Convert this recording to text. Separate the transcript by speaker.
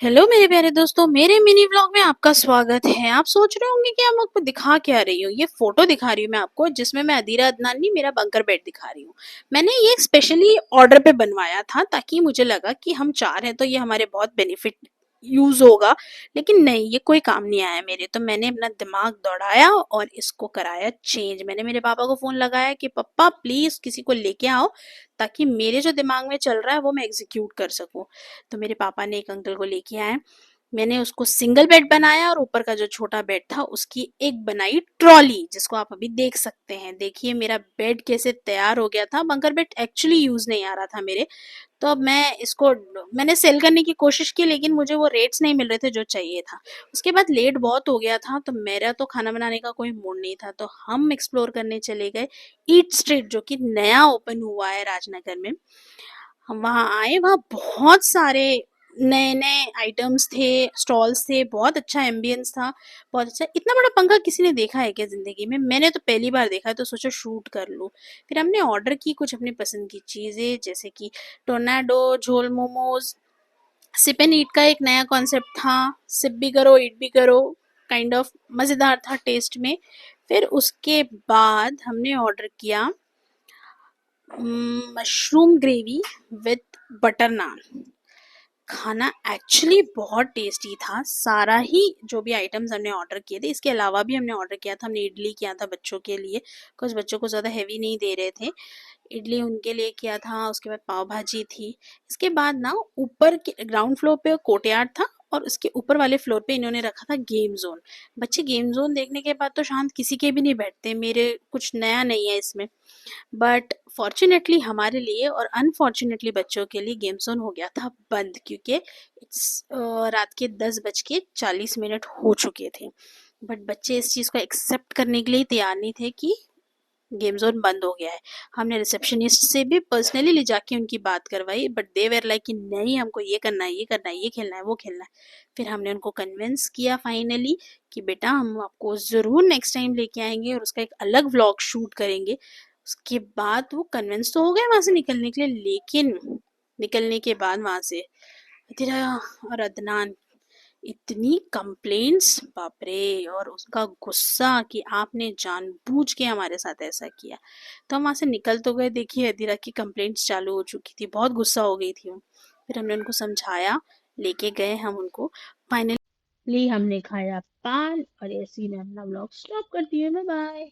Speaker 1: Hello मेरे प्यारे दोस्तों, मेरे मिनी व्लॉग में आपका स्वागत है। आप सोच रहे होंगे कि मैं आपको दिखा क्या रही हूँ। ये फोटो दिखा रही हूँ मैं आपको, जिसमें मैं अदीरा अदनानी मेरा बंकर बेड दिखा रही हूँ। मैंने ये स्पेशली ऑर्डर पे बनवाया था, ताकि मुझे लगा कि हम चार हैं तो ये हमारे बहुत बेनिफिट यूज होगा। लेकिन नहीं, ये कोई काम नहीं आया मेरे। तो मैंने अपना दिमाग दौड़ाया और इसको कराया चेंज। मैंने मेरे पापा को फोन लगाया कि पापा प्लीज किसी को लेके आओ, ताकि मेरे जो दिमाग में चल रहा है वो मैं एग्जीक्यूट कर सकूं। तो मेरे पापा ने एक अंकल को लेके आए। मैंने उसको सिंगल बेड बनाया और ऊपर का जो छोटा बेड था उसकी एक बनाई ट्रॉली, जिसको आप अभी देख सकते हैं। देखिए मेरा बेड कैसे तैयार हो गया था। बंकर बेड एक्चुअली यूज नहीं आ रहा था मेरे। तो अब मैंने सेल करने की कोशिश की, लेकिन मुझे वो रेट्स नहीं मिल रहे थे जो चाहिए था। उसके बाद लेट बहुत हो गया था, तो मेरा तो खाना बनाने का कोई मूड नहीं था। तो हम एक्सप्लोर करने चले गए ईट स्ट्रीट, जो कि नया ओपन हुआ है राजनगर में। हम वहाँ आए, वहाँ बहुत सारे नए नए आइटम्स थे, स्टॉल्स थे, बहुत अच्छा एम्बियंस था। बहुत अच्छा। इतना बड़ा पंखा किसी ने देखा है क्या जिंदगी में? मैंने तो पहली बार देखा है, तो सोचा शूट कर लूँ। फिर हमने ऑर्डर की कुछ अपनी पसंद की चीज़ें, जैसे कि टोर्नाडो, झोल मोमोज। सिप एंड ईट का एक नया कॉन्सेप्ट था, सिप भी करो ईट भी करो, काइंड ऑफ मज़ेदार था टेस्ट में। फिर उसके बाद हमने ऑर्डर किया मशरूम ग्रेवी विथ बटर नान। खाना एक्चुअली बहुत टेस्टी था। सारा ही जो भी आइटम्स हमने ऑर्डर किए थे, इसके अलावा भी हमने ऑर्डर किया था। हमने इडली किया था बच्चों के लिए, कुछ बच्चों को ज़्यादा हैवी नहीं दे रहे थे। इडली उनके लिए किया था। उसके बाद पाव भाजी थी। इसके बाद ना ऊपर के ग्राउंड फ्लोर पे कोर्टयार्ड था, और उसके ऊपर वाले फ्लोर पे इन्होंने रखा था गेम जोन। बच्चे गेम जोन देखने के बाद तो शांत किसी के भी नहीं बैठते। मेरे कुछ नया नहीं है इसमें, बट फॉर्चुनेटली हमारे लिए और अनफॉर्चुनेटली बच्चों के लिए गेम जोन हो गया था बंद, क्योंकि रात के 10:40 हो चुके थे। बट बच्चे इस चीज़ को एक्सेप्ट करने के लिए तैयार नहीं थे कि गेम जोन बंद हो गया है। हमने रिसेप्शनिस्ट से भी पर्सनली ले जाके उनकी बात करवाई, बट दे वेर लाइक कि नहीं, हमको ये करना है, ये करना है, ये खेलना है, वो खेलना है। फिर हमने उनको कन्विंस किया फाइनली कि बेटा हम आपको ज़रूर नेक्स्ट टाइम लेके आएंगे और उसका एक अलग व्लॉग शूट करेंगे। उसके बाद वो कन्विंस तो हो गए वहाँ से निकलने के लिए, लेकिन निकलने के बाद वहाँ से अतीरा और अदनान इतनी कंप्लेंट्स, बाप रे! और उसका गुस्सा कि आपने जानबूझ के हमारे साथ ऐसा किया। तो हम वहाँ से निकल तो गए। देखिए अदीरा की कंप्लेंट्स चालू हो चुकी थी, बहुत गुस्सा हो गई थी वो। फिर हमने उनको समझाया, लेके गए हम उनको। फाइनली हमने खाया पान, और ऐसे ही मैं अपना व्लॉग स्टॉप करती हूँ। Bye bye.